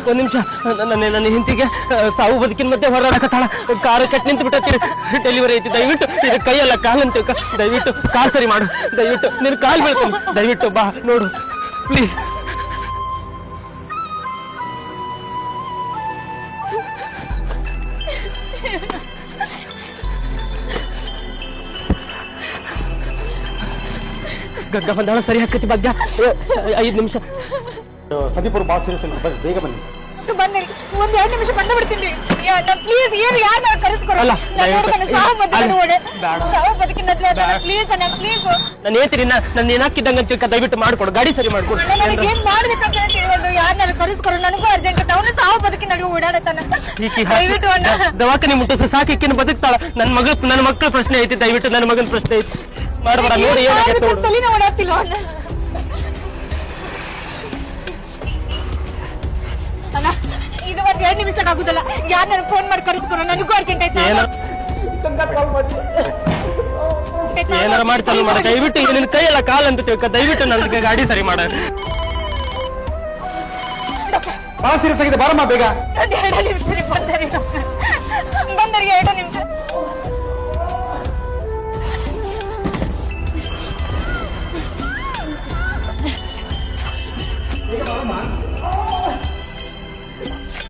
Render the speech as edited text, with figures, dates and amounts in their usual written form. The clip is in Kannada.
ಒಂದ್ ನಿಮಿಷ ನನ್ನ ಹಿಂತಿಗೆ ಸಾವು ಬದುಕಿನ ಮಧ್ಯೆ ಹೊರಡಕತ್ತಾಳ ಕಾರು ಕೆಟ್ಟ ನಿಂತು ಬಿಟ್ಟತಿ ಡೆಲಿವರಿ ಐತಿ ದಯವಿಟ್ಟು ಇದು ಕೈಯಲ್ಲ ಕಾಲಂತ ದಯವಿಟ್ಟು ಕಾಲ್ ಸರಿ ಮಾಡು ದಯವಿಟ್ಟು ನಿನ್ ಕಾಲ್ ಬೀಳ್ತೀನಿ ದಯವಿಟ್ಟು ಬಾ ನೋಡು ಪ್ಲೀಸ್ ಗಂಗಾ ಬಂದಾಳ ಸರಿ ಹಾಕತಿ ಭಾಗ್ಯ 5 ನಿಮಿಷ ಸಂದೀಪುರ ಬಾಸ್ ಸೀರಿಯಸ್ ಬೇಗ ಬನ್ನಿ ಬಂದ್ರಿ ಒಂದ್ 2 ನಿಮಿಷ ಬಂದ ಬಿಡ್ತೀನಿ ಪ್ಲೀಸ್ ಏನು ಯಾರು ಕರೆಸ್ಕೊರಲ್ಲ ಸಾವು ಬದುಕಿನ ಪ್ಲೀಸ್ ಅಣ್ಣ ಪ್ಲೀಸ್ ನಾನು ಹೇಳ್ತೀನಿ ನನ್ನ ಏನಾಕಿದ್ದಂಗ ಅಂತ ದಯವಿಟ್ಟು ಮಾಡ್ಕೊಡು ಗಾಡಿ ಸರಿ ಮಾಡ್ಕೊಡು ನನಗೆ ಏನ್ ಮಾಡ್ಬೇಕಂತ ತಿಳಿಯೋದು ಯಾರನ್ನ ಕರೆಸ್ಕೊರು ನನಗೂ ಅರ್ಜೆಂಟ್ ಅವನು ಸಾವು ಬದುಕಿನ ನಡುವೆ ಓಡಾಡತಾನ ದಯವಿಟ್ಟು ಅಣ್ಣ ದವಾಖಾನೆ ಮುಟ್ಟಿಸ ಸಾಕಿಕ್ಕಿನ ಬದುಕ್ತಾಳ ನನ್ನ ಮಕ್ಕಳ ಪ್ರಶ್ನೆ ಐತಿ ದಯವಿಟ್ಟು ನನ್ನ ಮಗನ ಪ್ರಶ್ನೆ ಐತಿ ಮಾಡ್ಬೇಡ ನೋಡಿ ತಲೆನ ಓಡಾಡ್ತಿಲ್ಲ ಅಣ್ಣ ಅಣ್ಣ ಇದು ಒಂದ್ 2 ನಿಮಿಷ ಆಗುದಲ್ಲ ಯಾರು ನನಗೆ ಫೋನ್ ಮಾಡಿ ಕರೆಸ್ಕೊರು ನನಗೂ ಅರ್ಜೆಂಟ್ ಆಯ್ತು ಏನಾರ ಮಾಡಿ ಚಾಲು ಮಾಡ ದಯವಿಟ್ಟು ನಿನ್ನ ಕೈಯೆಲ್ಲ ಕಾಲ್ ಅಂತ ತಿಳ್ಕ ದಯವಿಟ್ಟು ನನಗೆ ಗಾಡಿ ಸರಿ ಮಾಡ ಬಹಳ ಸೀರಿಯಸ್ ಆಗಿದೆ ಬಾರಮ್ಮ ಬೇಗ ಬಂದರಿಗೆ 2 ನಿಮಿಷ